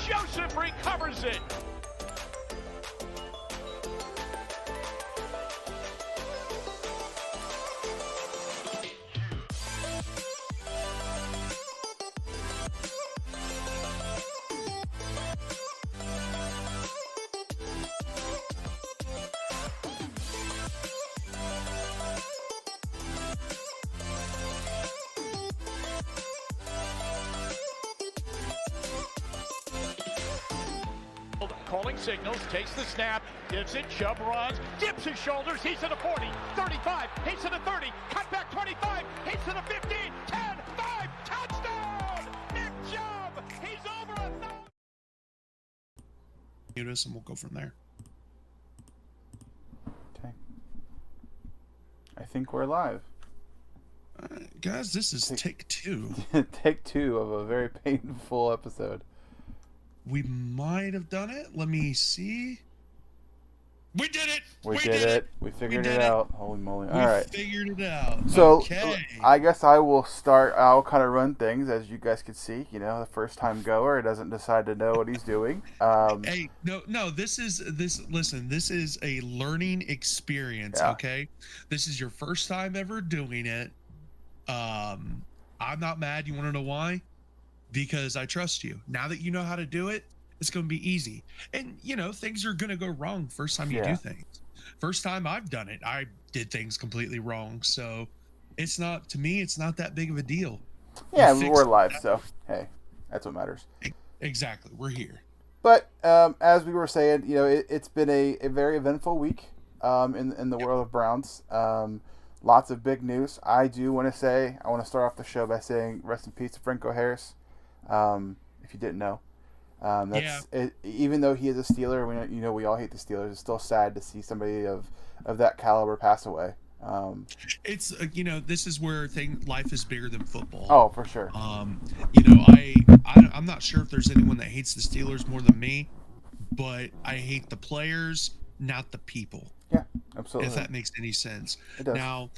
Joseph recovers it. Calling signals, takes the snap, gives it, Chubb runs, dips his shoulders, he's to the 40, 35, he's to the 30, cut back 25, he's to the 15, 10, 5, touchdown! Nick Chubb, he's over 1,000. And we'll go from there. Okay. I think we're live. Guys, this is take two. Take two of a very painful episode. We might have done it. Let me see. We did it! We did it. We figured it out. Holy moly. All right. We figured it out. So, okay. I guess I will start. I'll kind of run things, as you guys can see. You know, the first-time goer doesn't decide to know what he's doing. Hey, no. This is a learning experience. Yeah. Okay, this is your first time ever doing it. I'm not mad. You want to know why? Because I trust you. Now that you know how to do it, it's going to be easy. And, you know, things are going to go wrong first time you do things. First time I've done it, I did things completely wrong. So it's not, to me, it's not that big of a deal. Yeah, we're live, so hey, that's what matters. Exactly. We're here. But as we were saying, you know, it's been a very eventful week in the world of Browns. Lots of big news. I do want to say, I want to start off the show by saying rest in peace to Franco Harris. If you didn't know, even though he is a Steeler, we all hate the Steelers. It's still sad to see somebody of that caliber pass away. It's this is where life is bigger than football. Oh, for sure. I'm not sure if there's anyone that hates the Steelers more than me, but I hate the players, not the people. Yeah, absolutely. If that makes any sense. It does. Now,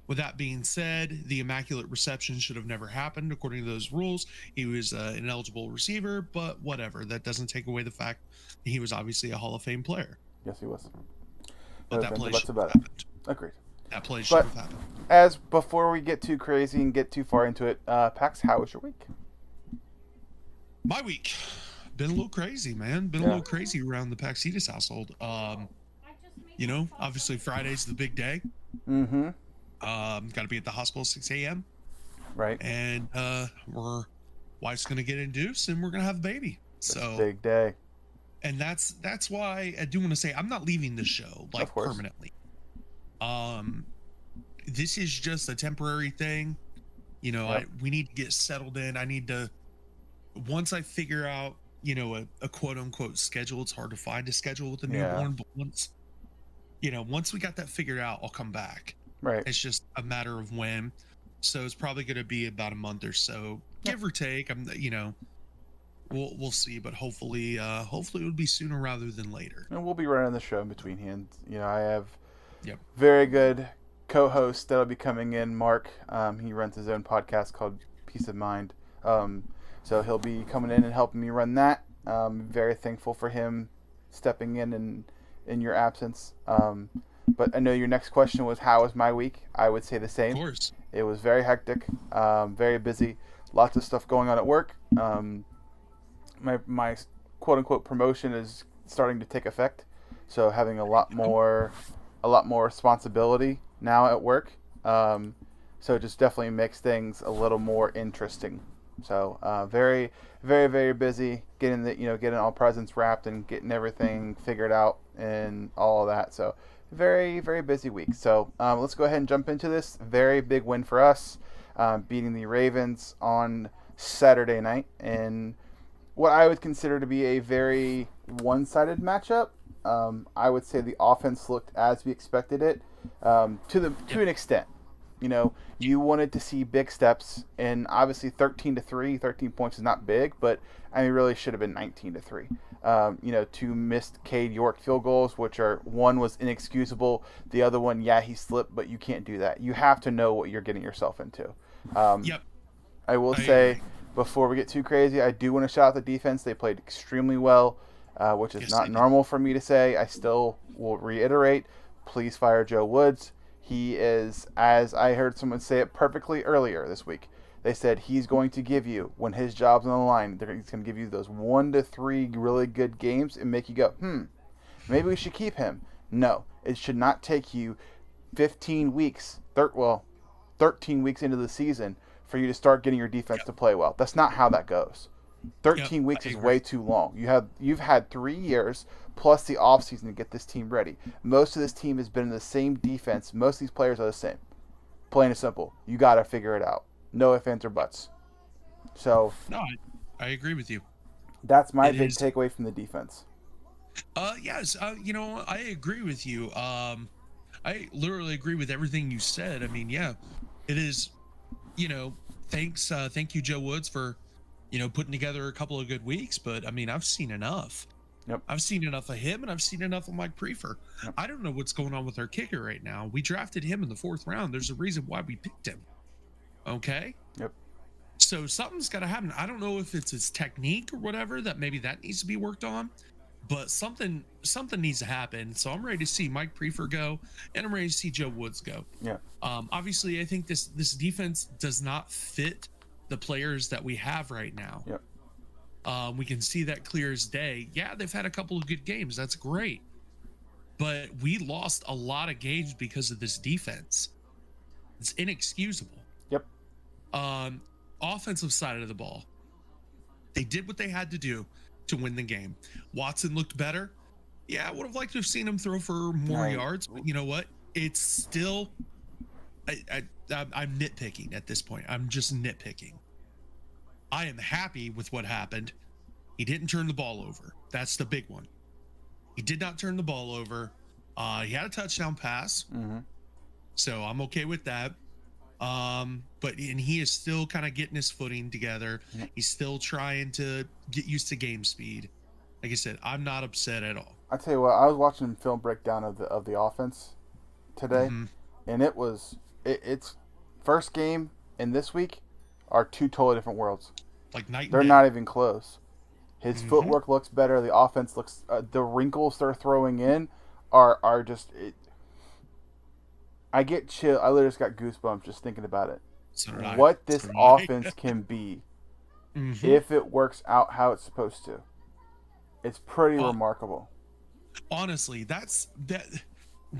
with that being said, the immaculate reception should have never happened according to those rules. He was an ineligible receiver, but whatever. That doesn't take away the fact that he was obviously a Hall of Fame player. Yes, he was. But that play should have happened. Agreed. That play should have happened. Before we get too crazy and get too far into it, Pax, how was your week? My week been a little crazy, man. Been a little crazy around the Paxitas household. Obviously Friday's the big day. Mm-hmm. Got to be at the hospital 6 a.m. Right. And wife's gonna get induced, and we're gonna have a baby. So big day. And that's why I do want to say I'm not leaving the show permanently. This is just a temporary thing. We need to get settled in. I need to, once I figure out, a quote unquote schedule. It's hard to find a schedule with a newborn, but once we got that figured out, I'll come back. Right. It's just a matter of when. So it's probably going to be about a month or so, give or take. We'll see, but hopefully it would be sooner rather than later. And we'll be running the show in between hands. I have very good co-host that'll be coming in, Mark. He runs his own podcast called Peace of Mind. So he'll be coming in and helping me run that. Very thankful for him stepping in your absence. But I know your next question was, how was my week? I would say the same. Of course. It was very hectic, very busy, lots of stuff going on at work. My quote-unquote promotion is starting to take effect, so having a lot more responsibility now at work. So it just definitely makes things a little more interesting. So very, very, very busy getting all presents wrapped and getting everything figured out and all of that. So very, very busy week. So let's go ahead and jump into this. Very big win for us, beating the Ravens on Saturday night in what I would consider to be a very one-sided matchup. I would say the offense looked as we expected it, to an extent. You wanted to see big steps, and obviously 13 points is not big, but it really should have been 19-3. Two missed Cade York field goals, which one was inexcusable. The other one, he slipped, but you can't do that. You have to know what you're getting yourself into. I will say before we get too crazy, I do want to shout out the defense. They played extremely well, which is not normal for me to say. I still will reiterate, please fire Joe Woods. He is, as I heard someone say it perfectly earlier this week, they said he's going to give you, when his job's on the line, he's going to give you those 1 to 3 really good games and make you go, maybe we should keep him. No, it should not take you 15 weeks, 13 weeks into the season for you to start getting your defense to play well. That's not how that goes. 13 weeks is way too long. You've had 3 years plus the offseason to get this team ready. Most of this team has been in the same defense. Most of these players are the same. Plain and simple. You got to figure it out. No ifs, ands, or buts. So no, I agree with you. That's my big takeaway from the defense. Yes, I agree with you. I literally agree with everything you said. I mean, yeah, it is. Thank you, Joe Woods, for putting together a couple of good weeks. But I mean, I've seen enough. Yep. I've seen enough of him, and I've seen enough of Mike Prefer. Yep. I don't know what's going on with our kicker right now. We drafted him in the 4th round. There's a reason why we picked him. Okay. Yep. So something's got to happen. I don't know if it's his technique or whatever, that maybe that needs to be worked on, but something needs to happen. So I'm ready to see Mike Prefer go, and I'm ready to see Joe Woods go. Yeah. Obviously, I think this defense does not fit the players that we have right now. Yep. We can see that clear as day. Yeah, they've had a couple of good games. That's great. But we lost a lot of games because of this defense. It's inexcusable. Yep. Offensive side of the ball, they did what they had to do to win the game. Watson looked better. Yeah, I would have liked to have seen him throw for more yards, but you know what? It's still, I'm nitpicking at this point. I'm just nitpicking. I am happy with what happened. He didn't turn the ball over. That's the big one. He did not turn the ball over. He had a touchdown pass. Mm-hmm. So I'm okay with that. But he is still kind of getting his footing together. He's still trying to get used to game speed. Like I said, I'm not upset at all. I tell you what, I was watching a film breakdown of the offense today, and it's first game and this week are 2 totally different worlds. Like night and They're day. Not even close. His footwork looks better. The offense looks. The wrinkles they're throwing in are just. I get chill. I literally just got goosebumps just thinking about it. What this offense can be if it works out how it's supposed to. It's pretty remarkable. Honestly, that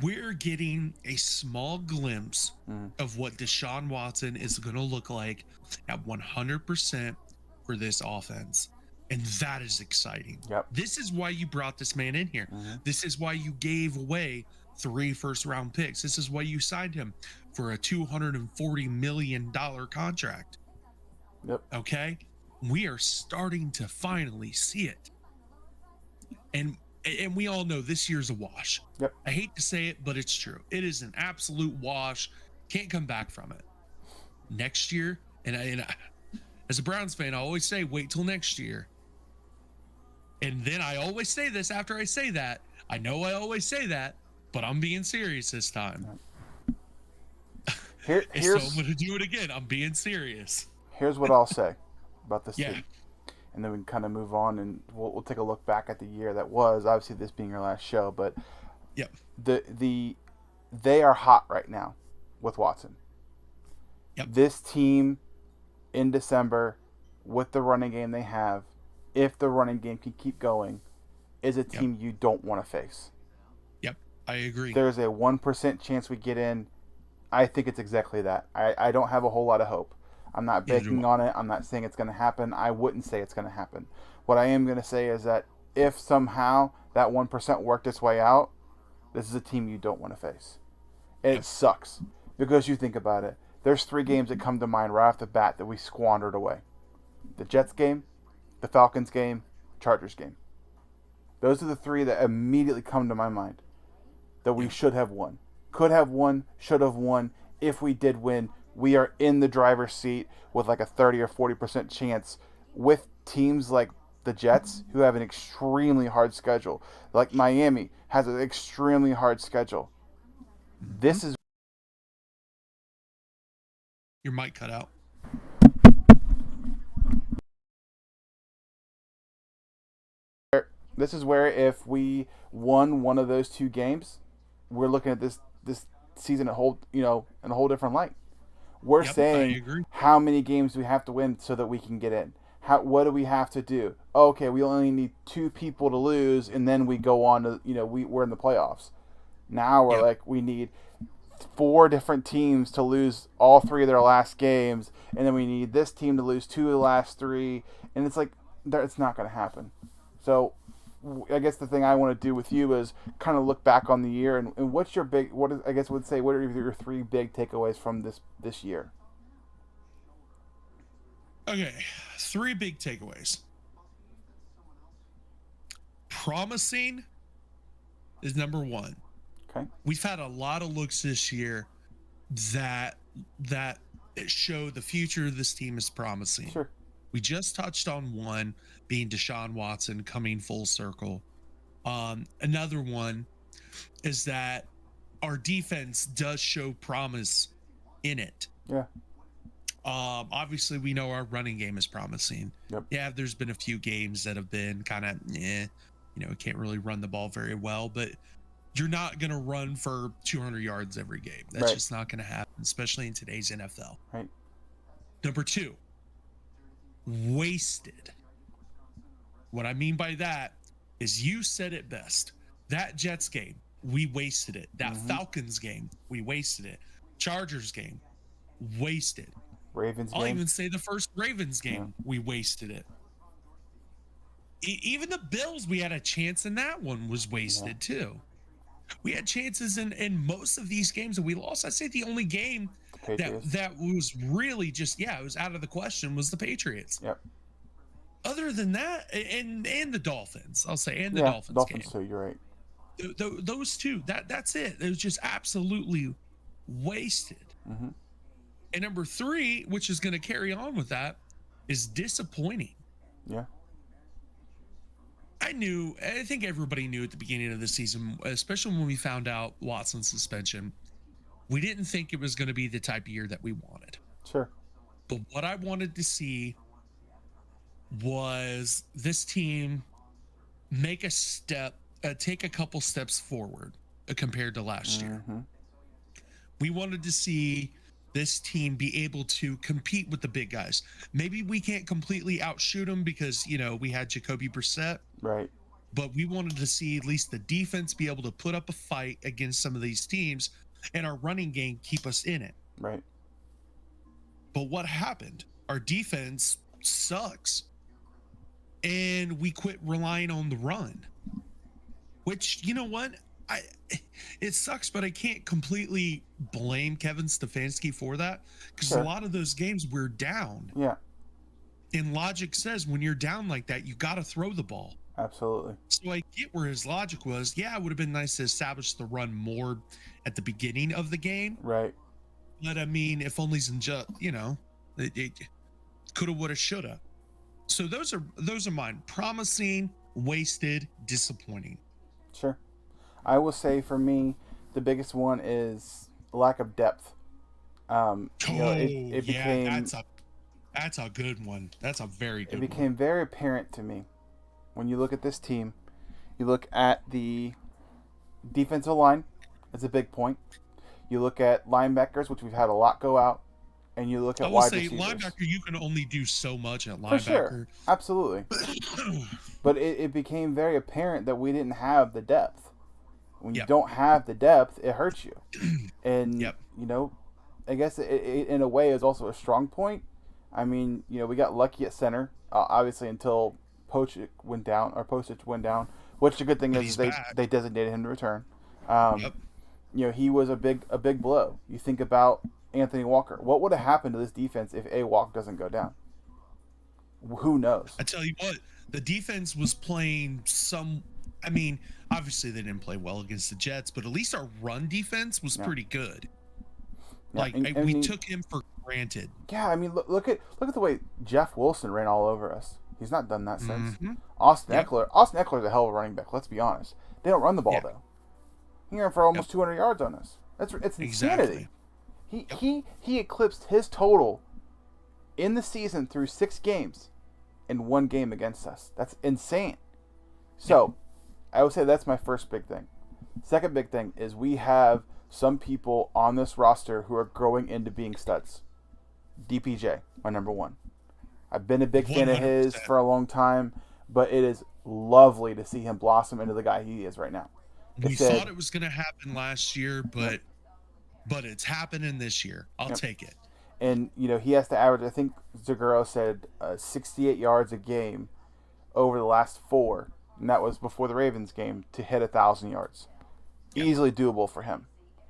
we're getting a small glimpse of what Deshaun Watson is going to look like at 100% for this offense. And that is exciting. Yep. This is why you brought this man in here. This is why you gave away 3 first-round picks. This is why you signed him for a $240 million contract. Yep. Okay? We are starting to finally see it. And we all know this year's a wash. Yep. I hate to say it, but it's true. It is an absolute wash. Can't come back from it. Next year, and as a Browns fan, I always say, wait till next year. And then I always say this after I say that. I know I always say that, but I'm being serious this time. So I'm going to do it again. I'm being serious. Here's what I'll say about this Yeah. team. And then we can kind of move on, and we'll take a look back at the year that was. Obviously, this being our last show, but Yep. They are hot right now with Watson. Yep. This team in December, with the running game they have, if the running game can keep going, is a team you don't want to face. Yep, I agree. There's a 1% chance we get in. I think it's exactly that. I don't have a whole lot of hope. I'm not banking on it. I'm not saying it's going to happen. I wouldn't say it's going to happen. What I am going to say is that if somehow that 1% worked its way out, this is a team you don't want to face. And it sucks because you think about it. There's 3 games that come to mind right off the bat that we squandered away. The Jets game, the Falcons game, Chargers game. Those are the 3 that immediately come to my mind that we should have won. Could have won, should have won. If we did win, we are in the driver's seat with like a 30 or 40% chance with teams like the Jets, who have an extremely hard schedule. Like Miami has an extremely hard schedule. This is... Your mic cut out. This is where if we won one of those 2 games, we're looking at this season in a whole different light. We're Yep, I saying agree. how many games do we have to win so that we can get in. What do we have to do? Okay, we only need 2 people to lose, and then we go on to we're in the playoffs. Now we're Yep. like, we need 4 different teams to lose all 3 of their last games, and then we need this team to lose 2 of the last 3, and it's like it's not going to happen. So I guess the thing I want to do with you is kind of look back on the year and what's your big what are your 3 big takeaways from this year? Okay, 3 big takeaways. Promising is number 1. Okay. We've had a lot of looks this year that show the future of this team is promising. Sure. We just touched on one being Deshaun Watson coming full circle. Another one is that our defense does show promise in it. Yeah. Obviously, we know our running game is promising. Yep. Yeah, there's been a few games that have been kind of, can't really run the ball very well, but you're not going to run for 200 yards every game. That's Right. just not going to happen, especially in today's NFL. Right. Number 2, wasted. What I mean by that is you said it best. That Jets game, we wasted it. That Falcons game, we wasted it. Chargers game, wasted. Ravens I'll game. even say the first Ravens game, we wasted it. Even the Bills, we had a chance in that one was wasted too. We had chances in most of these games that we lost. I'd say the only game Patriots. that was really just, it was out of the question was the Patriots. Yep. Other than that, and the Dolphins, I'll say, and the Yeah, Dolphins Dolphins game. too, you're right. Those 2, that's it. It was just absolutely wasted. Mm-hmm. And number 3, which is going to carry on with that, is disappointing. Yeah. I think everybody knew at the beginning of the season, especially when we found out Watson's suspension, we didn't think it was going to be the type of year that we wanted. Sure. But what I wanted to see was this team make a step, take a couple steps forward compared to last year. Mm-hmm. We wanted to see this team be able to compete with the big guys. Maybe we can't completely outshoot them because, we had Jacoby Brissett, Right. but we wanted to see at least the defense be able to put up a fight against some of these teams and our running game keep us in it. Right. But what happened? Our defense sucks. And we quit relying on the run. Which, you know what? It sucks, but I can't completely blame Kevin Stefanski for that because Sure. a lot of those games we're down. Yeah. And logic says when you're down like that, you got to throw the ball. Absolutely. So I get where his logic was. Yeah, it would have been nice to establish the run more at the beginning of the game. Right. But I mean, if only it coulda, woulda, shoulda. So those are mine. Promising, wasted, disappointing. Sure. I will say for me, the biggest one is lack of depth. It became that's a good one. That's a very good it one. became very apparent to me when you look at this team. You look at the defensive line. That's a big point. You look at linebackers, which we've had a lot go out, and you look at I will wide say receivers. linebacker, you can only do so much at For linebacker. sure, absolutely. But it became very apparent that we didn't have the depth. When you Yep. don't have the depth, it hurts you. And Yep. I guess it in a way is also a strong point. I mean, we got lucky at center, obviously until Postich went down, which the good thing But is he's they back. designated him to return. Yep. He was a big blow. You think about Anthony Walker. What would have happened to this defense if A-Walk doesn't go down? Who knows? I tell you what, the defense was playing obviously they didn't play well against the Jets, but at least our run defense was pretty good. Yeah, We took him for granted. Yeah, I mean, look at the way Jeff Wilson ran all over us. He's not done that since. Mhm. Austin Yep. Eckler's a hell of a running back. Let's be honest. They don't run the ball Yeah. though. He ran for almost 200 yards on us. It's insanity. Exactly. He eclipsed his total in the season through 6 games, in 1 game against us. That's insane. So, I would say that's my first big thing. Second big thing is we have some people on this roster who are growing into being studs. DPJ, my number one. I've been a big fan of his 100%. for a long time, but it is lovely to see him blossom into the guy he is right now. We It said- thought it was going to happen last year, but it's happening this year. I'll Yep. take it. And, he has to average, I think Zaguro said 68 yards a game over the last 4, and that was before the Ravens game, to hit 1,000 yards. Yep. Easily doable for him.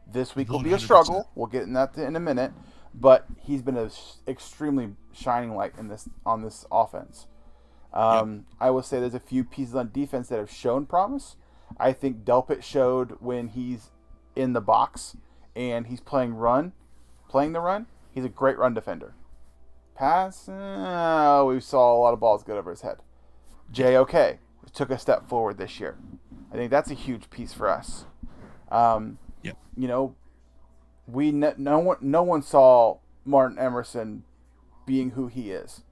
This week will be a 100%. struggle. We'll get in that in a minute, but he's been an extremely shining light on this offense. I will say there's a few pieces on defense that have shown promise. I think Delpit showed when he's in the box and he's playing the run. He's a great run defender. Pass, we saw a lot of balls get over his head. JOK took a step forward this year. I think that's a huge piece for us. Yep. No one saw Martin Emerson being who he is.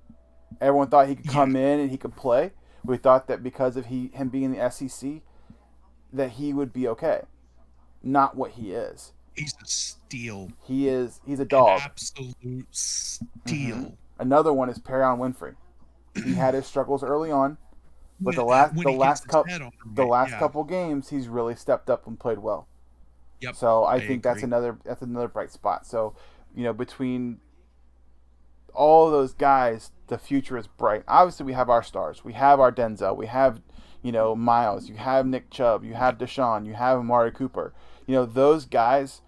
Everyone thought he could come in and he could play. We thought that because of him being in the SEC, that he would be okay. Not what he is. He's a steal. He's a dog. An absolute steal. Another one is Perion Winfrey. He had his struggles early on, but the When he last gets his head on him, yeah. couple games, he's really stepped up and played well. Yep. So I think that's agree. another bright spot. So, between all those guys, the future is bright. Obviously, we have our stars. We have our Denzel. We have, Miles. You have Nick Chubb. You have Deshaun. You have Amari Cooper. Those guys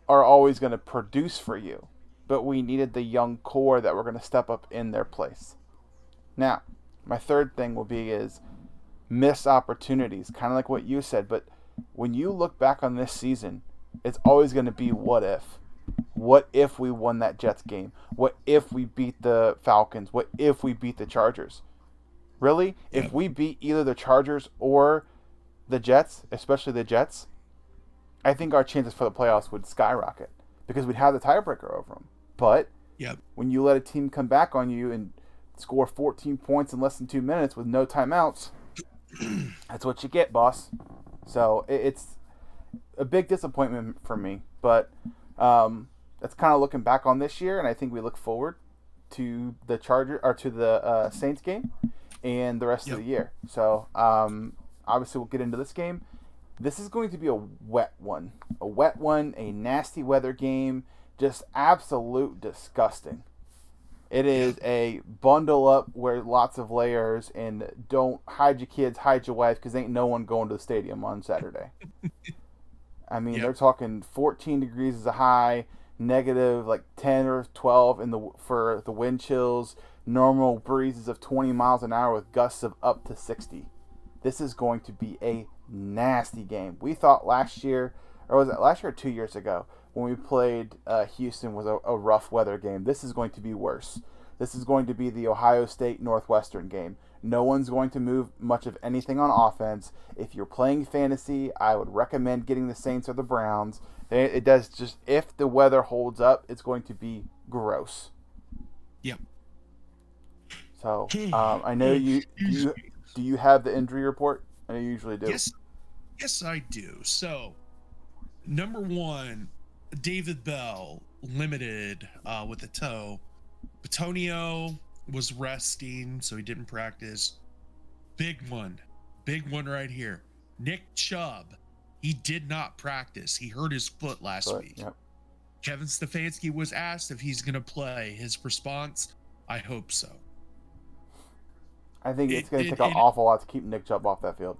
are always going to produce for you. But we needed the young core that were going to step up in their place. Now, my third thing is missed opportunities, kind of like what you said. But when you look back on this season, it's always going to be what if. What if we won that Jets game? What if we beat the Falcons? What if we beat the Chargers? Really? Yeah. If we beat either the Chargers or the Jets, especially the Jets, I think our chances for the playoffs would skyrocket because we'd have the tiebreaker over them. But Yep. when you let a team come back on you and score 14 points in less than 2 minutes with no timeouts, that's what you get, boss. So it's a big disappointment for me. But that's kind of looking back on this year, and I think we look forward to the Saints game and the rest of the year. So obviously we'll get into this game. This is going to be a wet one, a nasty weather game, just absolute disgusting. It is a bundle up, wear lots of layers, and don't hide your kids, hide your wife, because ain't no one going to the stadium on Saturday. I mean, they're talking 14 degrees is a high, negative like 10 or 12 for the wind chills, normal breezes of 20 miles an hour with gusts of up to 60. This is going to be a nasty game. We thought last year, or was it last year or 2 years ago, when we played Houston was a rough weather game. This is going to be worse. This is going to be the Ohio State Northwestern game. No one's going to move much of anything on offense. If you're playing fantasy, I would recommend getting the Saints or the Browns. It does just, if the weather holds up, it's going to be gross. Yep. So I know do you have the injury report? I know you usually do. Yes, I do. So, number one, David Bell limited with a toe. Batonio was resting, so he didn't practice. Big one right here. Nick Chubb, he did not practice. He hurt his foot last week. Yep. Kevin Stefanski was asked if he's going to play. His response, I hope so. I think it's going to take an awful lot to keep Nick Chubb off that field.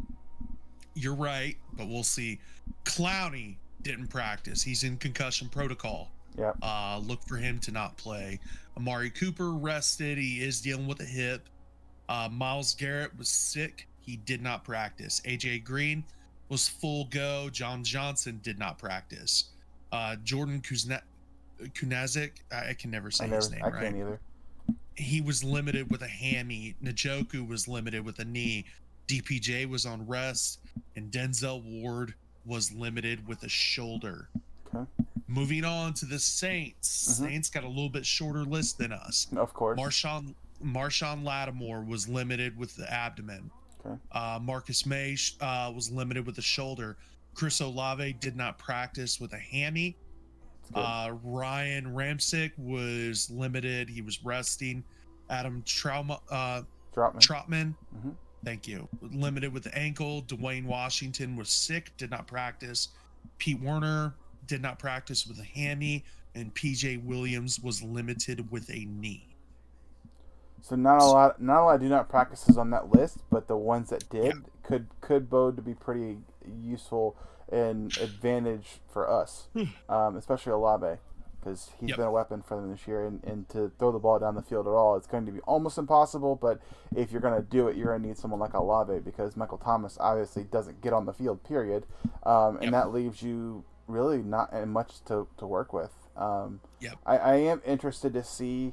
You're right, but we'll see. Clowney didn't practice. He's in concussion protocol. Yep. Look for him to not play. Amari Cooper rested. He is dealing with a hip. Myles Garrett was sick. He did not practice. AJ Green was full go. John Johnson did not practice. Jordan Kunazik, I can never say his name right. I can't either. He was limited with a hammy. Njoku was limited with a knee. DPJ was on rest, and Denzel Ward was limited with a shoulder. Okay. Moving on to the Saints. Mm-hmm. Saints got a little bit shorter list than us. Of course. Marshawn Lattimore was limited with the abdomen. Okay. Marcus May was limited with a shoulder. Chris Olave did not practice with a hammy. Ryan Ramczyk was limited. He was resting. Adam Trautman. Mm-hmm. Thank you. Limited with the ankle. Dwayne Washington was sick, did not practice. Pete Werner did not practice with a hammy, and PJ Williams was limited with a knee. So not a lot do not practices on that list, but the ones that did could bode to be pretty useful and advantage for us, especially Olave, because he's been a weapon for them this year, and to throw the ball down the field at all, it's going to be almost impossible. But if you're going to do it, you're going to need someone like Olave, because Michael Thomas obviously doesn't get on the field, period, and that leaves you really not much to work with. I am interested to see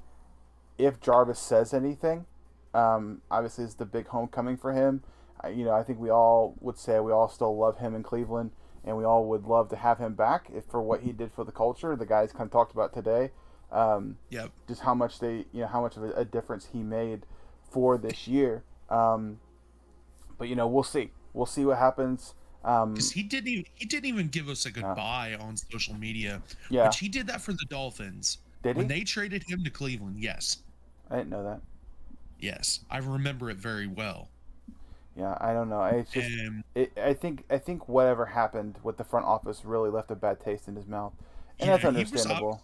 if Jarvis says anything. Obviously, it's the big homecoming for him. I think we all would say we all still love him in Cleveland, and we all would love to have him back for what he did for the culture. The guys kind of talked about today, just how much how much of a difference he made for this year. But we'll see. We'll see what happens. Because he didn't even give us a goodbye on social media. Yeah, which he did that for the Dolphins. Did he? When they traded him to Cleveland? Yes. I didn't know that. Yes, I remember it very well. Yeah, I don't know. It's just, I think whatever happened with the front office really left a bad taste in his mouth, and that's understandable.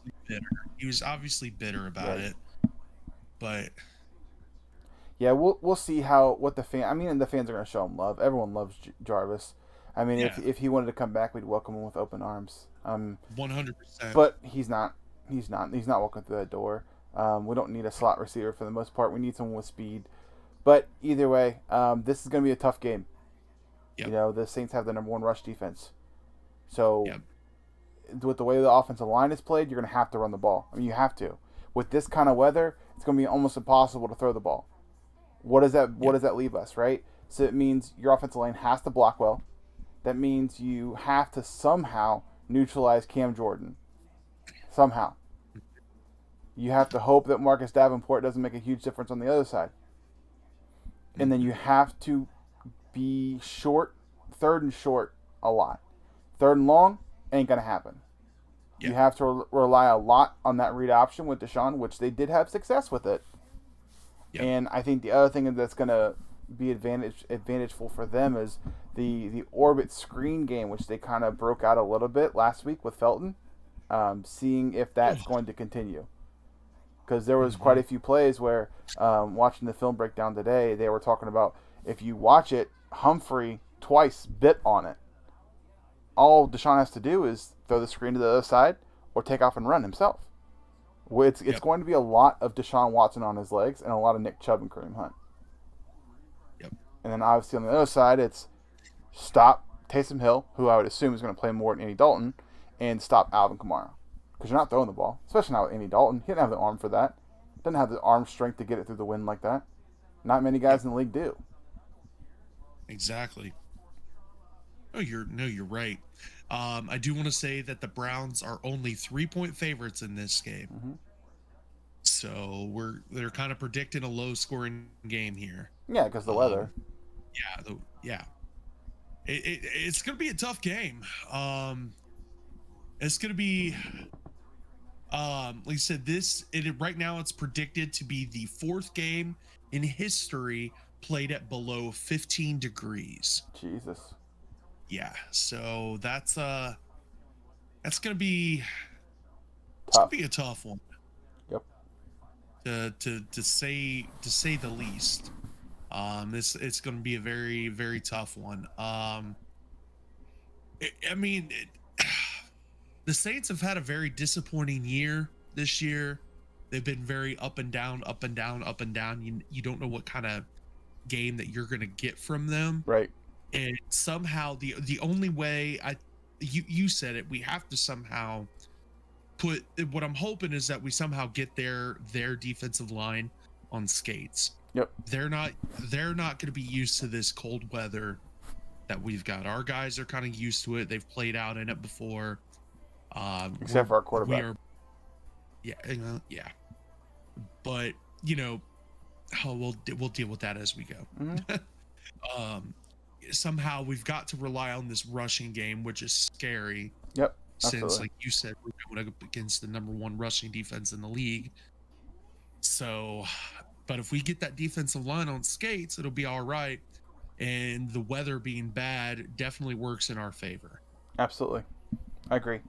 He was obviously bitter about it, but yeah, we'll see what the fan. I mean, the fans are going to show him love. Everyone loves Jarvis. I mean, if he wanted to come back, we'd welcome him with open arms. 100%. But he's not. He's not walking through that door. We don't need a slot receiver for the most part. We need someone with speed. But either way, this is going to be a tough game. Yep. The Saints have the number one rush defense. So with the way the offensive line is played, you're going to have to run the ball. I mean, you have to. With this kind of weather, it's going to be almost impossible to throw the ball. What does that leave us, right? So it means your offensive line has to block well. That means you have to somehow neutralize Cam Jordan. Somehow. You have to hope that Marcus Davenport doesn't make a huge difference on the other side. And then you have to be third and short a lot. Third and long ain't going to happen. Yeah. You have to rely a lot on that read option with Deshaun, which they did have success with it. Yeah. And I think the other thing that's going to be advantageful for them is the orbit screen game, which they kind of broke out a little bit last week with Felton, seeing if that's going to continue. Because there was quite a few plays where, watching the film breakdown today, they were talking about if you watch it, Humphrey twice bit on it. All Deshaun has to do is throw the screen to the other side or take off and run himself. It's going to be a lot of Deshaun Watson on his legs and a lot of Nick Chubb and Kareem Hunt. Yep. And then obviously on the other side, it's stop Taysom Hill, who I would assume is going to play more than Andy Dalton, and stop Alvin Kamara. Because you're not throwing the ball, especially not with Andy Dalton. He didn't have the arm for that. Doesn't have the arm strength to get it through the wind like that. Not many guys in the league do. Exactly. You're right. I do want to say that the Browns are only 3-point favorites in this game. Mm-hmm. So they're kind of predicting a low-scoring game here. Yeah, because the weather. It's going to be a tough game. It's going to be, like I said, right now it's predicted to be the fourth game in history played at below 15 degrees. Jesus. Yeah, so that's going to be a tough one. Yep. To say the least. It's going to be a very, very tough one. The Saints have had a very disappointing year this year. They've been very up and down, up and down, up and down. You don't know what kind of game that you're going to get from them. Right. And somehow the only way you said it, we have to somehow put, what I'm hoping is that we somehow get their defensive line on skates. Yep. They're not going to be used to this cold weather that we've got. Our guys are kind of used to it. They've played out in it before. Except for our quarterback. Yeah. But we'll deal with that as we go. Mm-hmm. Um, somehow we've got to rely on this rushing game, which is scary. Yep, Since, absolutely. like you said, we're going up against the number one rushing defense in the league. So, but if we get that defensive line on skates, it'll be all right. And the weather being bad definitely works in our favor. Absolutely. I agree.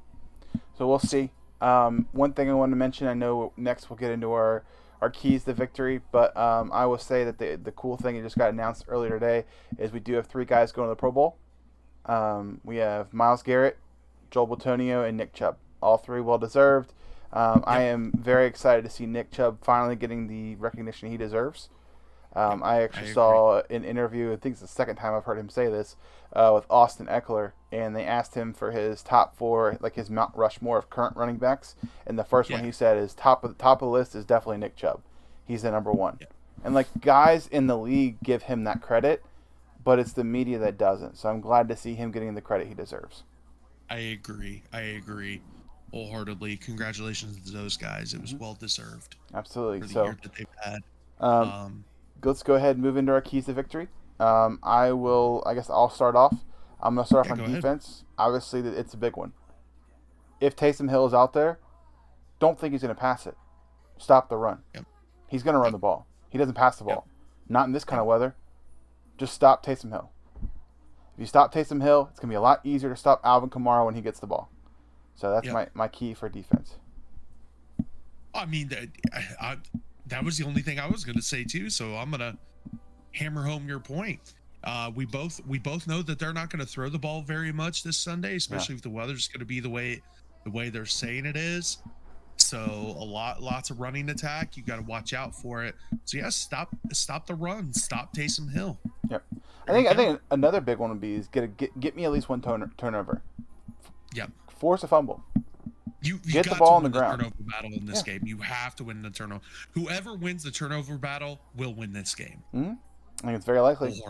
So we'll see. One thing I want to mention, I know next we'll get into our keys to victory, but I will say that the cool thing that just got announced earlier today is we do have 3 guys going to the Pro Bowl. We have Myles Garrett, Joel Bitonio, and Nick Chubb. All 3 well deserved. I am very excited to see Nick Chubb finally getting the recognition he deserves. I actually saw an interview, I think it's the second time I've heard him say this, with Austin Eckler, and they asked him for his top 4, like his Mount Rushmore of current running backs, and the first one he said is top of the list is definitely Nick Chubb. He's the number 1. And like guys in the league give him that credit, but it's the media that doesn't. So I'm glad to see him getting the credit he deserves. I agree wholeheartedly. Congratulations to those guys. It was well deserved. Absolutely. For the so year that they've had. Let's go ahead and move into our keys to victory. I guess I'll start off. I'm going to start off on defense. Obviously, it's a big one. If Taysom Hill is out there, don't think he's going to pass it. Stop the run. Yep. He's going to run the ball. He doesn't pass the ball. Not in this kind of weather. Just stop Taysom Hill. If you stop Taysom Hill, it's going to be a lot easier to stop Alvin Kamara when he gets the ball. So that's my key for defense. I mean, that was the only thing I was going to say too. So I'm going to hammer home your point. We both know that they're not going to throw the ball very much this Sunday, especially if the weather's going to be the way they're saying it is. So lots of running attack. You got to watch out for it. So stop the run. Stop Taysom Hill. Yep. I think another big one would be is get me at least one turnover. Yep. Force a fumble. You get got the ball to on the win ground. Turnover battle in this game. You have to win the turnover. Whoever wins the turnover battle will win this game. Mm-hmm. I think it's very likely.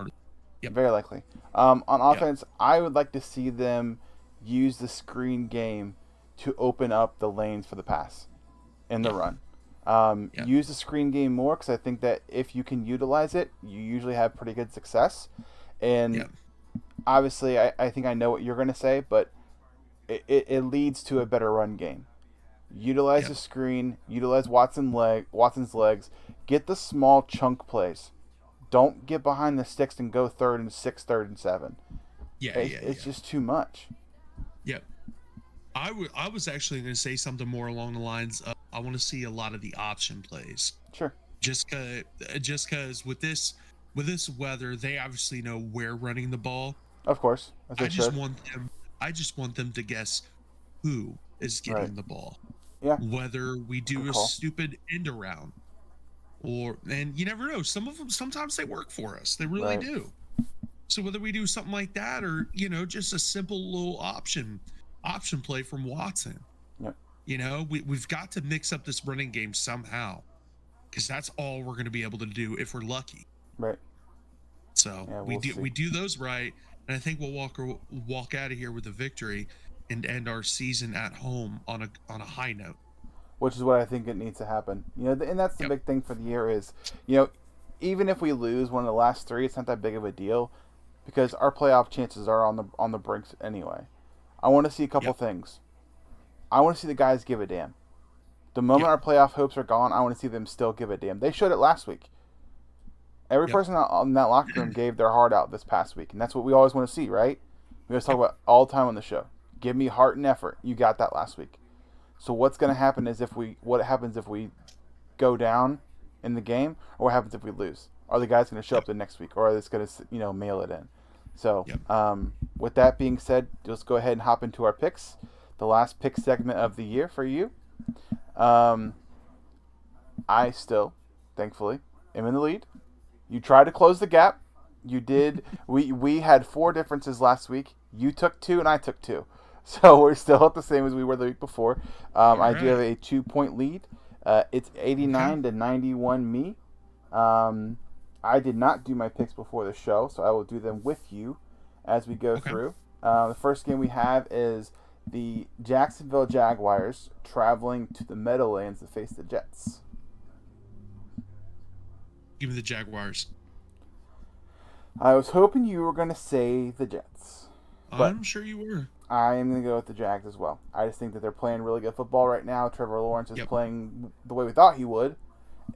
Yep. Very likely. On offense, I would like to see them use the screen game to open up the lanes for the pass and the run. Use the screen game more because I think that if you can utilize it, you usually have pretty good success. And obviously, I think I know what you're going to say, but it leads to a better run game. Utilize the screen, utilize Watson's legs, get the small chunk plays. Don't get behind the sticks and go 3rd and 6, 3rd and 7. It's just too much. Yep. I was actually going to say something more along the lines of I want to see a lot of the option plays. Sure. Just because with this weather, they obviously know where running the ball. Of course. I just want them to guess who is getting the ball. Yeah. Whether we do a stupid end around, and you never know. Some of them sometimes they work for us. They really do. So whether we do something like that or just a simple little option play from Watson. Yep. We've got to mix up this running game somehow, because that's all we're going to be able to do if we're lucky. Right. So we do those right. And I think we'll walk out of here with a victory and end our season at home on a high note. Which is what I think it needs to happen. And that's the big thing for the year is, even if we lose one of the last 3, it's not that big of a deal because our playoff chances are on the brinks anyway. I want to see a couple things. I want to see the guys give a damn. The moment our playoff hopes are gone, I want to see them still give a damn. They showed it last week. Every person in that locker room gave their heart out this past week, and that's what we always want to see, right? We always talk about all the time on the show. Give me heart and effort. You got that last week. So what's going to happen is what happens if we go down in the game, or what happens if we lose? Are the guys going to show up the next week, or are they just going to mail it in? So with that being said, let's go ahead and hop into our picks. The last pick segment of the year for you. I still, thankfully, am in the lead. You tried to close the gap. You did. We had 4 differences last week. You took 2 and I took 2. So we're still at the same as we were the week before. I do have a 2-point lead. It's 89 to 91 me. I did not do my picks before the show, so I will do them with you as we go through. The first game we have is the Jacksonville Jaguars traveling to the Meadowlands to face the Jets. Give me the Jaguars. I was hoping you were going to say the Jets. But I'm sure you were. I am going to go with the Jags as well. I just think that they're playing really good football right now. Trevor Lawrence is playing the way we thought he would.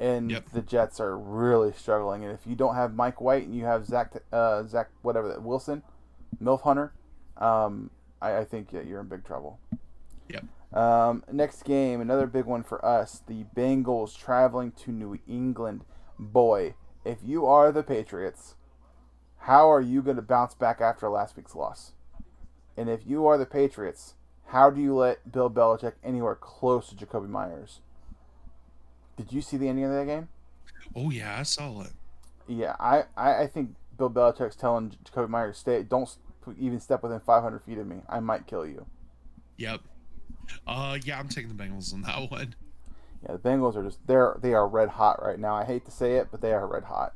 And the Jets are really struggling. And if you don't have Mike White and you have Zach whatever that Wilson, Milf Hunter, I think you're in big trouble. Yep. Next game, another big one for us. The Bengals traveling to New England. Boy, if you are the Patriots, how are you going to bounce back after last week's loss? And if you are the Patriots, how do you let Bill Belichick anywhere close to Jacoby Myers? Did you see the ending of that game? Oh, yeah, I saw it. Yeah, I think Bill Belichick's telling Jacoby Myers, don't even step within 500 feet of me. I might kill you. Yep. Yeah, I'm taking the Bengals on that one. Yeah, the Bengals are they are red hot right now. I hate to say it, but they are red hot.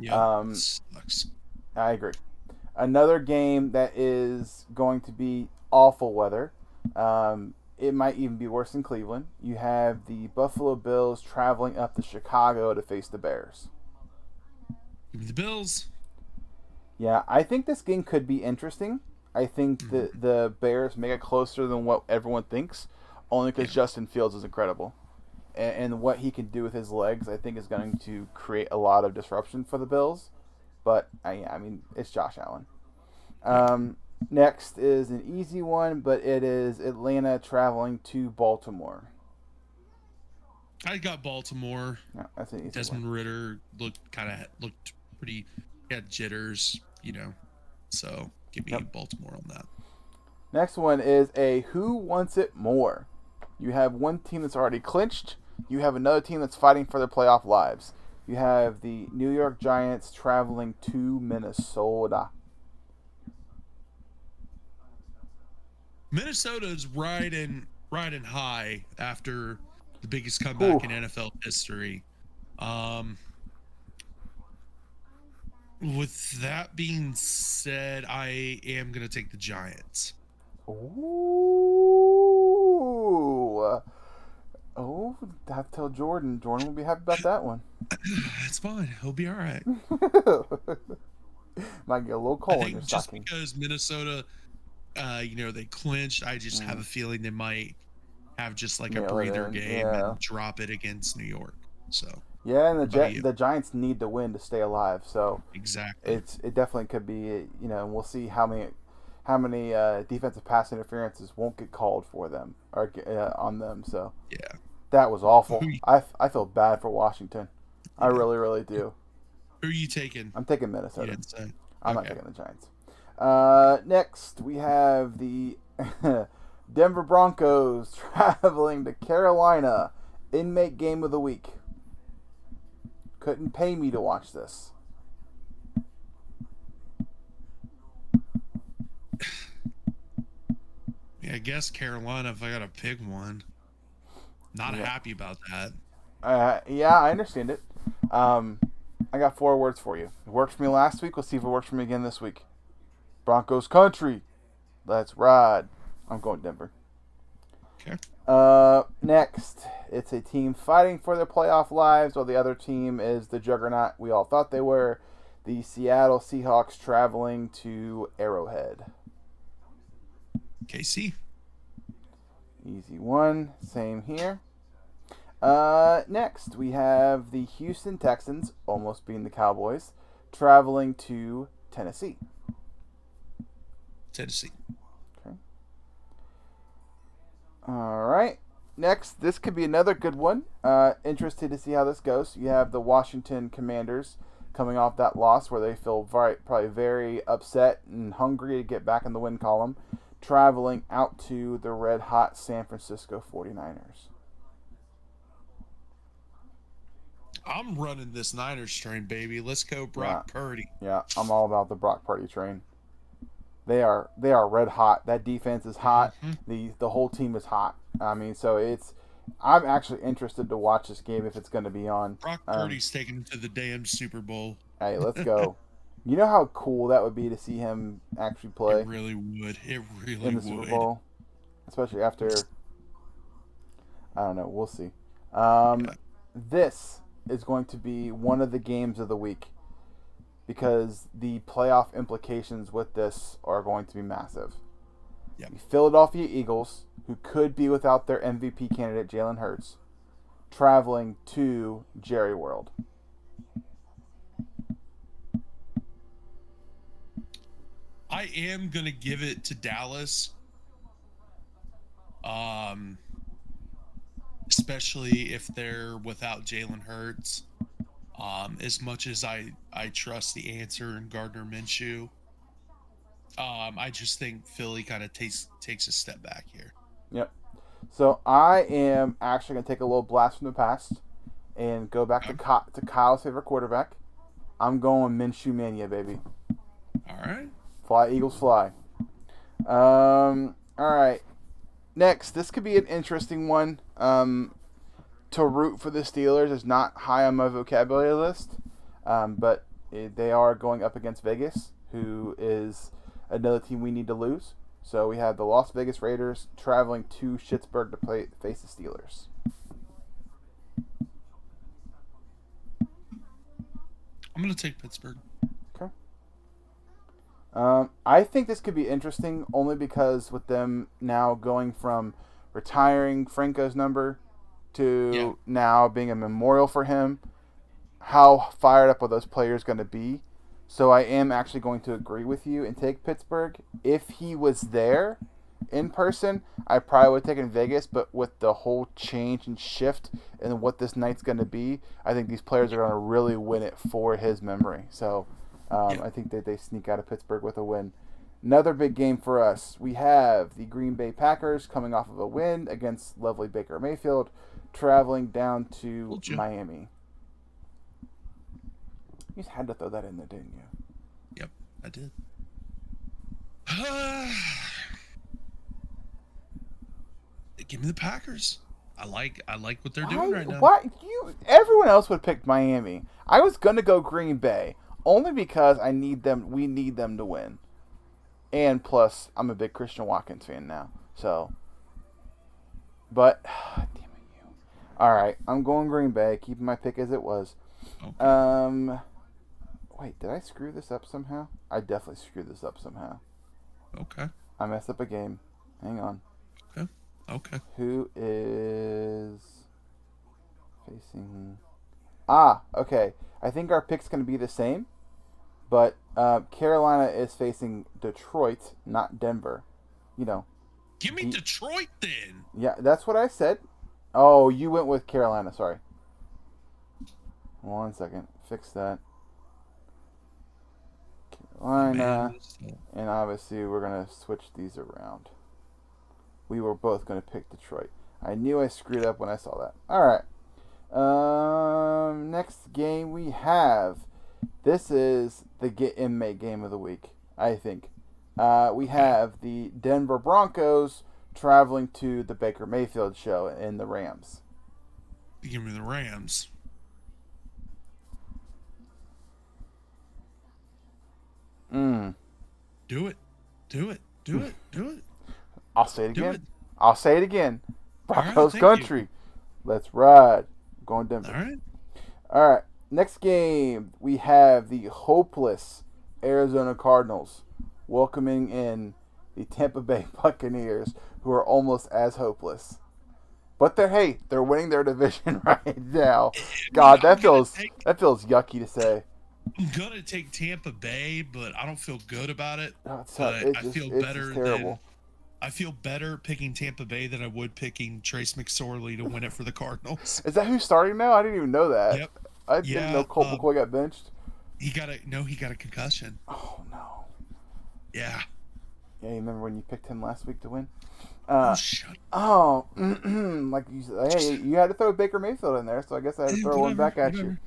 Yeah, sucks. I agree. Another game that is going to be awful weather. It might even be worse in Cleveland. You have the Buffalo Bills traveling up to Chicago to face the Bears. Give me the Bills. Yeah, I think this game could be interesting. I think the Bears make it closer than what everyone thinks, only because Justin Fields is incredible. And what he can do with his legs, I think, is going to create a lot of disruption for the Bills. But, I mean, it's Josh Allen. Next is an easy one, but it is Atlanta traveling to Baltimore. I got Baltimore. Yeah, that's an easy Desmond one. Ridder looked pretty. He had jitters, So give me Baltimore on that. Next one is a who wants it more. You have one team that's already clinched. You have another team that's fighting for their playoff lives. You have the New York Giants traveling to Minnesota. Minnesota's riding high after the biggest comeback in NFL history. With that being said, I am going to take the Giants. Ooh. Oh, I have to tell Jordan. Jordan will be happy about that one. It's fine. He'll be all right. Might get a little cold I think in your just stocking. because Minnesota, they clinched, I just have a feeling they might have just like a breather game and drop it against New York. So yeah, and the Giants need to win to stay alive. So exactly, it definitely could be. And we'll see how many defensive pass interferences won't get called for them or on them. So yeah, that was awful. I feel bad for Washington. I really, really do. Who are you taking? I'm taking Minnesota. I'm not taking the Giants. Next, we have the Denver Broncos traveling to Carolina. Inmate game of the week. Couldn't pay me to watch this. Yeah, I guess Carolina if I got to pick one. Not happy about that. Yeah, I understand it. I got 4 words for you. It worked for me last week. We'll see if it works for me again this week. Broncos country. Let's ride. I'm going Denver. Okay. Next, it's a team fighting for their playoff lives, while the other team is the juggernaut we all thought they were. The Seattle Seahawks traveling to Arrowhead. KC. Easy one. Same here. Next, we have the Houston Texans, almost being the Cowboys, traveling to Tennessee. Tennessee. Okay. All right. Next, this could be another good one. Interested to see how this goes. You have the Washington Commanders coming off that loss where they feel probably very upset and hungry to get back in the win column, traveling out to the red-hot San Francisco 49ers. I'm running this Niners train, baby. Let's go, Brock Purdy. Yeah, I'm all about the Brock Purdy train. They are red hot. That defense is hot. Mm-hmm. The whole team is hot. I mean, so I'm actually interested to watch this game if it's going to be on. Brock Purdy's taking him to the damn Super Bowl. Hey, let's go. You know how cool that would be to see him actually play? It really would. In the Super Bowl. Especially after, I don't know, we'll see. This is going to be one of the games of the week because the playoff implications with this are going to be massive. Yep. The Philadelphia Eagles, who could be without their MVP candidate Jalen Hurts, traveling to Jerry World. I am going to give it to Dallas. Especially if they're without Jalen Hurts. As much as I trust the answer in Gardner Minshew, I just think Philly kind of takes a step back here. Yep. So I am actually going to take a little blast from the past and go back to Kyle's favorite quarterback. I'm going Minshew Mania, baby. All right. Fly, Eagles, fly. All right. Next, this could be an interesting one. To root for the Steelers is not high on my vocabulary list, but they are going up against Vegas, who is another team we need to lose. So we have the Las Vegas Raiders traveling to Pittsburgh to face the Steelers. I'm going to take Pittsburgh. Okay. I think this could be interesting only because with them now going from retiring Franco's number to now being a memorial for him, how fired up are those players going to be? So I am actually going to agree with you and take Pittsburgh. If he was there in person, I probably would have taken Vegas, but with the whole change and shift and what this night's going to be, I think these players are going to really win it for his memory. So I think that they sneak out of Pittsburgh with a win. Another big game for us. We have the Green Bay Packers coming off of a win against lovely Baker Mayfield, traveling down to Miami. You just had to throw that in there, didn't you? Yep, I did. Give me the Packers. I like what they're doing right now. Why everyone else would pick Miami. I was gonna go Green Bay only because we need them to win. And plus I'm a big Christian Watkins fan now. So damn it you. Alright, I'm going Green Bay, keeping my pick as it was. Okay. Wait, did I screw this up somehow? I definitely screwed this up somehow. Okay. I messed up a game. Hang on. Okay. Who is facing... okay. I think our pick's going to be the same, but Carolina is facing Detroit, not Denver. You know. Give me Detroit then. Yeah, that's what I said. Oh, you went with Carolina. Sorry. 1 second. Fix that. Carolina. And obviously we're going to switch these around. We were both going to pick Detroit. I knew I screwed up when I saw that. All right. Next game we have. This is the inmate game of the week, I think. We have the Denver Broncos traveling to the Baker Mayfield show in the Rams. Give me the Rams. Do it. I'll say it again. Broncos right, country. Let's ride. I'm going Denver. All right. Next game, we have the hopeless Arizona Cardinals welcoming in the Tampa Bay Buccaneers, who are almost as hopeless. But they're winning their division right now. God, that feels yucky to say. I'm gonna take Tampa Bay, but I don't feel good about it. I feel better picking Tampa Bay than I would picking Trace McSorley to win it for the Cardinals. Is that who's starting now? I didn't even know that. Yep. I didn't know Colt McCoy got benched. He got a concussion. Oh no. Yeah. Yeah, you remember when you picked him last week to win? Shut up. Like you said, hey, you had to throw Baker Mayfield in there, so I guess I had to throw one back at you.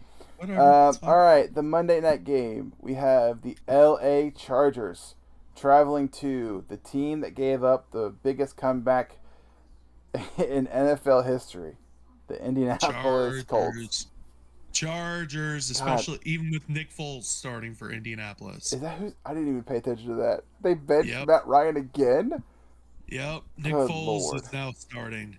All right, the Monday night game. We have the LA Chargers traveling to the team that gave up the biggest comeback in NFL history, the Indianapolis Colts. Chargers, especially even with Nick Foles starting for Indianapolis. Is that who? I didn't even pay attention to that. They benched Matt Ryan again? Yep, Nick Foles is now starting.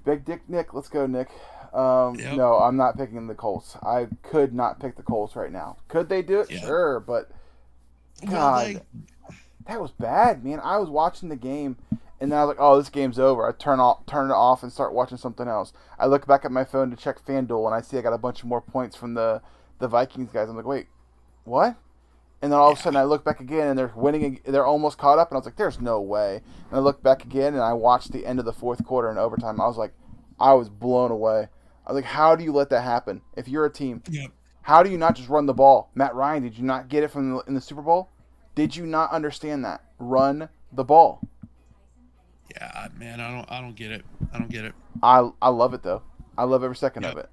Big Dick Nick, let's go, Nick. Yep. No, I'm not picking the Colts. I could not pick the Colts right now. Could they do it? Yeah. Sure, but God, that was bad, man. I was watching the game, and then I was like, "Oh, this game's over." I turn it off, and start watching something else. I look back at my phone to check FanDuel, and I see I got a bunch of more points from the Vikings guys. I'm like, "Wait, what?" And then all of a sudden, I look back again, and they're winning. They're almost caught up, and I was like, "There's no way." And I look back again, and I watched the end of the fourth quarter in overtime. I was like, I was blown away. I was like, "How do you let that happen? If you're a team, Yep. how do you not just run the ball?" Matt Ryan, did you not get it in the Super Bowl? Did you not understand that? Run the ball. Yeah, man, I don't get it. I don't get it. I love it though. I love every second of Yep. it.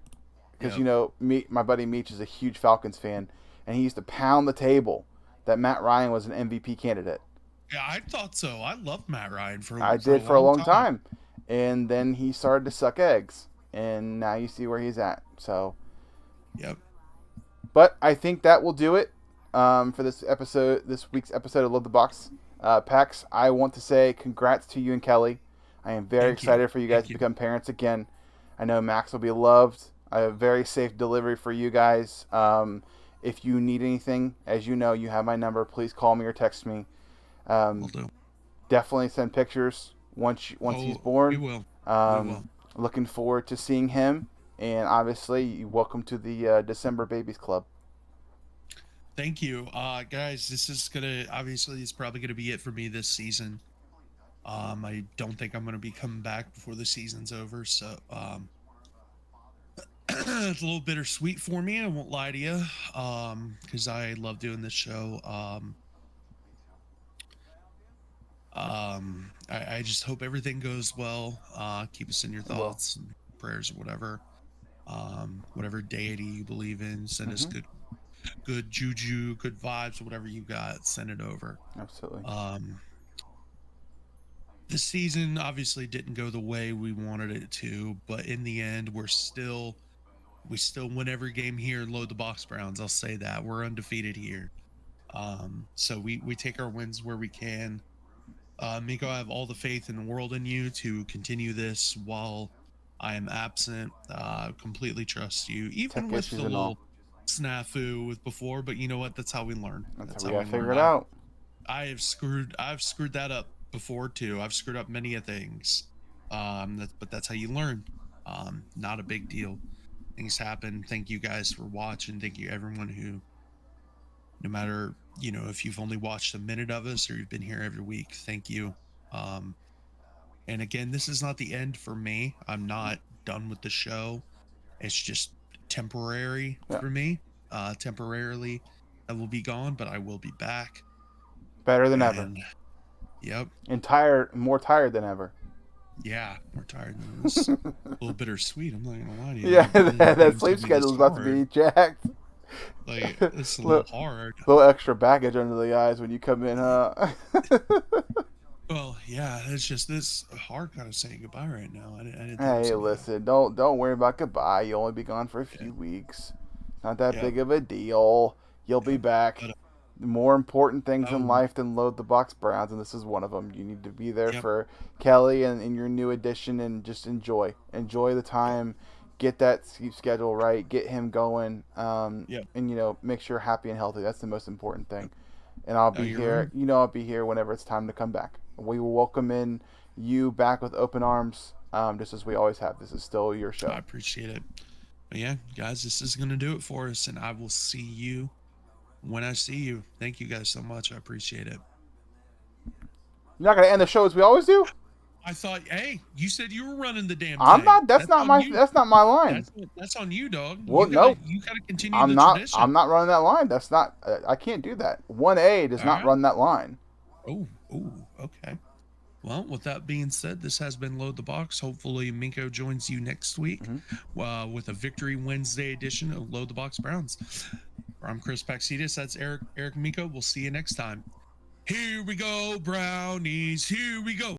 Because Yep. my buddy Meach is a huge Falcons fan, and he used to pound the table that Matt Ryan was an MVP candidate. Yeah, I thought so. I loved Matt Ryan for a long time. And then he started to suck eggs, and now you see where he's at. So, Yep. but I think that will do it for this week's episode of Love the Box. Pax, I want to say congrats to you and Kelly. I am very Thank you. excited for you guys Thank to you. become parents again. I know Max will be loved. I have a very safe delivery for you guys. If you need anything, as you know, you have my number. Please call me or text me. Will do. Definitely send pictures once he's born. We will. We will. Looking forward to seeing him. And obviously, welcome to the December Babies Club. Thank you, guys. This is obviously it's probably gonna be it for me this season. I don't think I'm gonna be coming back before the season's over, so it's a little bittersweet for me. I won't lie to you, because I love doing this show. I just hope everything goes well. Keep us in your thoughts and prayers or whatever. Whatever deity you believe in, send us good juju, good vibes, whatever you got, send it over. Absolutely. This season obviously didn't go the way we wanted it to, but in the end, we still win every game here and Load the Box Browns. I'll say that we're undefeated here. So we take our wins where we can. Miko, I have all the faith in the world in you to continue this while I am absent. Completely trust you, even with the little snafu with before. But you know what? That's how we learn. That's how we gotta figure it out. I've screwed that up before too. I've screwed up many of things. But that's how you learn. Not a big deal. Things happen. Thank you guys for watching. Thank you everyone who, no matter, if you've only watched a minute of us or you've been here every week, thank you. And again, this is not the end for me. I'm not done with the show. It's just temporary for me. Temporarily, I will be gone, but I will be back. Better than ever. Yep. And more tired than ever. Yeah, more tired than this. A little bittersweet. I'm not gonna lie to you. Yeah, that sleep schedule is about to be jacked. Like, it's a little hard. A little extra baggage under the eyes when you come in, huh? Well, yeah, it's just this hard kind of saying goodbye right now. I didn't Hey, listen, don't worry about goodbye. You'll only be gone for a few weeks. Not that big of a deal. You'll be back. More important things in life than Load the Box Browns, and this is one of them. You need to be there for Kelly and your new addition, and just enjoy the time. Get that sleep schedule right. Get him going. And make sure you're happy and healthy. That's the most important thing. And I'll be here. Right. I'll be here whenever it's time to come back. We will welcome you back with open arms, just as we always have. This is still your show. I appreciate it. But yeah, guys, this is gonna do it for us, and I will see you when I see you. Thank you guys so much. I appreciate it. You're not gonna end the show as we always do? I thought, hey, you said you were running the damn thing. I'm not. That's not my line. That's on you, dog. Well, you gotta continue tradition. I'm not running that line. That's not. I can't do that. 1A does not run that line. Oh, okay. Well, with that being said, this has been Load the Box. Hopefully, Minko joins you next week with a Victory Wednesday edition of Load the Box Browns. I'm Chris Paxitas. That's Eric Minko. We'll see you next time. Here we go, Brownies. Here we go.